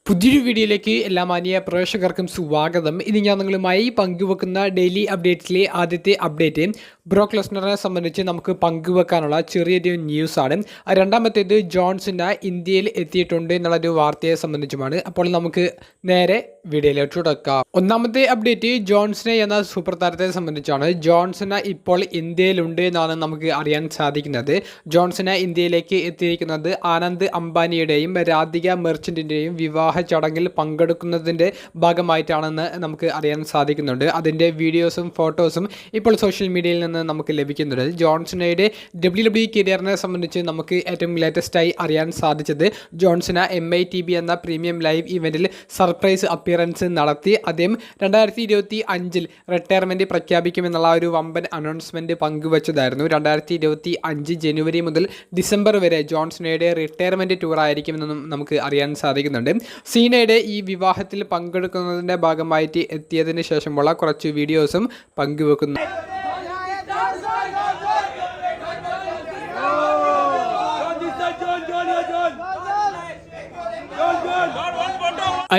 പുതിയൊരു വീഡിയോയിലേക്ക് എല്ലാ മാന്യ പ്രേക്ഷകർക്കും സ്വാഗതം. ഇനി ഞാൻ നിങ്ങളുമായി പങ്കുവെക്കുന്ന ഡെയിലി അപ്ഡേറ്റ്സിലെ ആദ്യത്തെ അപ്ഡേറ്റ് ബ്രോക്ക് ലെസ്നറിനെ സംബന്ധിച്ച് നമുക്ക് പങ്കുവെക്കാനുള്ള ചെറിയൊരു ന്യൂസാണ്. രണ്ടാമത്തേത് ജോൺ സിന ഇന്ത്യയിൽ എത്തിയിട്ടുണ്ട് എന്നുള്ളൊരു വാർത്തയെ സംബന്ധിച്ചുമാണ്. അപ്പോൾ നമുക്ക് നേരെ വീഡിയോയിലോട്ട് തുടക്കാം. ഒന്നാമത്തെ അപ്ഡേറ്റ് ജോൺ സിന എന്ന സൂപ്പർ താരത്തെ സംബന്ധിച്ചാണ്. ജോൺ സിന ഇപ്പോൾ ഇന്ത്യയിലുണ്ട് എന്നാണ് നമുക്ക് അറിയാൻ സാധിക്കുന്നത്. ജോൺ സിന ഇന്ത്യയിലേക്ക് എത്തിയിരിക്കുന്നത് ആനന്ദ് അംബാനിയുടെയും രാധിക മെർച്ചന്റിൻ്റെയും വിവാഹ ചടങ്ങിൽ പങ്കെടുക്കുന്നതിൻ്റെ ഭാഗമായിട്ടാണെന്ന് നമുക്ക് അറിയാൻ സാധിക്കുന്നുണ്ട്. അതിൻ്റെ വീഡിയോസും ഫോട്ടോസും ഇപ്പോൾ സോഷ്യൽ മീഡിയയിൽ നിന്ന് നമുക്ക് ലഭിക്കുന്നുണ്ട്. ജോൺ സിനയുടെ WWE കരിയറിനെ സംബന്ധിച്ച് നമുക്ക് ഏറ്റവും ലേറ്റസ്റ്റായി അറിയാൻ സാധിച്ചത് ജോൺ സിന MITB എന്ന പ്രീമിയം ലൈവ് ഇവൻറ്റിൽ സർപ്രൈസ് അപ്പിയറൻസ് നടത്തി അദ്ദേഹം 2025 റിട്ടയർമെൻറ്റ് പ്രഖ്യാപിക്കുമെന്നുള്ള ഒരു വമ്പൻ അനൗൺസ്മെൻറ്റ് പങ്കുവച്ചതായിരുന്നു. 2025 ജനുവരി മുതൽ ഡിസംബർ വരെ ജോൺ സിനയുടെ റിട്ടയർമെൻറ്റ് ടൂർ ആയിരിക്കുമെന്നും നമുക്ക് അറിയാൻ സാധിക്കുന്നുണ്ട്. സീനയുടെ ഈ വിവാഹത്തിൽ പങ്കെടുക്കുന്നതിൻ്റെ ഭാഗമായിട്ട് എത്തിയതിന് ശേഷമുള്ള കുറച്ച് വീഡിയോസും പങ്കുവെക്കുന്നു.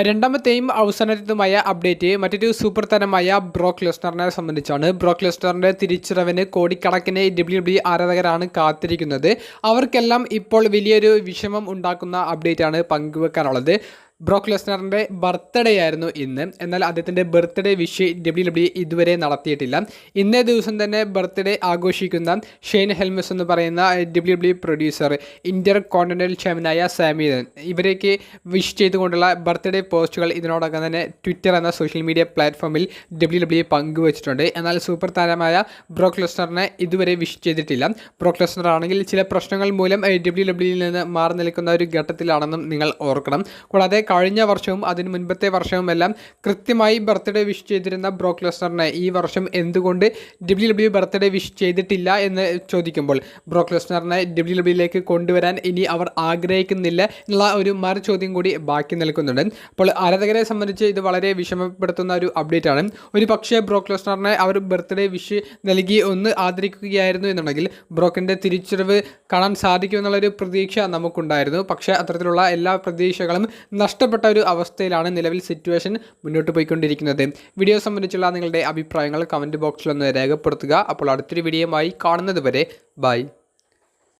രണ്ടാമത്തെയും അവസാനത്തേതുമായ അപ്ഡേറ്റ് മറ്റൊരു സൂപ്പർ താരമായ ബ്രോക്ക് ലെസ്നറിനെ സംബന്ധിച്ചാണ്. ബ്രോക്ക് ലെസ്നറിന്റെ തിരിച്ചുവരവിന് കോടിക്കണക്കിന് WWE ആരാധകരാണ് കാത്തിരിക്കുന്നത്. അവർക്കെല്ലാം ഇപ്പോൾ വലിയൊരു വിഷമം ഉണ്ടാക്കുന്ന അപ്ഡേറ്റ് ആണ് പങ്കുവെക്കാനുള്ളത്. ബ്രോക്ക് ലെസ്നറിൻ്റെ ബർത്ത്ഡേ ആയിരുന്നു ഇന്ന്. എന്നാൽ അദ്ദേഹത്തിൻ്റെ ബർത്ത്ഡേ വിഷ് WWE ഇതുവരെ നടത്തിയിട്ടില്ല. ഇന്നേ ദിവസം തന്നെ ബർത്ത്ഡേ ആഘോഷിക്കുന്ന ഷെയ്ൻ ഹെൽമസ് എന്ന് പറയുന്ന WWE പ്രൊഡ്യൂസർ, ഇന്റർ കോണ്ടിനെൻ്റൽ ചാമ്പ്യനായ സാമി ഇവരേക്ക് വിഷ് ചെയ്തുകൊണ്ടുള്ള ബർത്ത്ഡേ പോസ്റ്റുകൾ ഇതിനോടകം തന്നെ ട്വിറ്റർ എന്ന സോഷ്യൽ മീഡിയ പ്ലാറ്റ്ഫോമിൽ WWE പങ്കുവച്ചിട്ടുണ്ട്. എന്നാൽ സൂപ്പർ താരമായ ബ്രോക്ക് ലെസ്നറിനെ ഇതുവരെ വിഷ് ചെയ്തിട്ടില്ല. ബ്രോക്ക് ലെസ്നർ ആണെങ്കിൽ ചില പ്രശ്നങ്ങൾ മൂലം WWEയിൽ നിന്ന് മാറി നിൽക്കുന്ന ഒരു ഘട്ടത്തിലാണെന്നും നിങ്ങൾ ഓർക്കണം. കൂടാതെ കഴിഞ്ഞ വർഷവും അതിന് മുൻപത്തെ വർഷവും എല്ലാം കൃത്യമായി ബർത്ത്ഡേ വിഷ് ചെയ്തിരുന്ന ബ്രോക്ക് ലെസ്നറിനെ ഈ വർഷം എന്തുകൊണ്ട് WWE ബർത്ത്ഡേ വിഷ് ചെയ്തിട്ടില്ല എന്ന് ചോദിക്കുമ്പോൾ ബ്രോക്ക് ലെസ്നറിനെ WWEയിലേക്ക് കൊണ്ടുവരാൻ ഇനി അവർ ആഗ്രഹിക്കുന്നില്ല എന്നുള്ള ഒരു മറു ചോദ്യം കൂടി ബാക്കി നിൽക്കുന്നുണ്ട്. അപ്പോൾ ആരാധകരെ സംബന്ധിച്ച് ഇത് വളരെ വിഷമപ്പെടുത്തുന്ന ഒരു അപ്ഡേറ്റ് ആണ്. ഒരു പക്ഷേ ബ്രോക്ക് ലെസ്നറിനെ അവർ ബർത്ത്ഡേ വിഷ് നൽകി ഒന്ന് ആദരിക്കുകയായിരുന്നു എന്നുണ്ടെങ്കിൽ ബ്രോക്കിൻ്റെ തിരിച്ചുവരവ് കാണാൻ സാധിക്കുമെന്നുള്ളൊരു പ്രതീക്ഷ നമുക്കുണ്ടായിരുന്നു. പക്ഷേ അത്തരത്തിലുള്ള എല്ലാ പ്രതീക്ഷകളും നഷ്ടപ്പെട്ട ഒരു അവസ്ഥയിലാണ് നിലവിൽ സിറ്റുവേഷൻ മുന്നോട്ട് പോയിക്കൊണ്ടിരിക്കുന്നത്. വീഡിയോ സംബന്ധിച്ചുള്ള നിങ്ങളുടെ അഭിപ്രായങ്ങൾ കമൻറ്റ് ബോക്സിലൊന്ന് രേഖപ്പെടുത്തുക. അപ്പോൾ അടുത്തൊരു വീഡിയോയുമായി കാണുന്നത് വരെ ബൈ.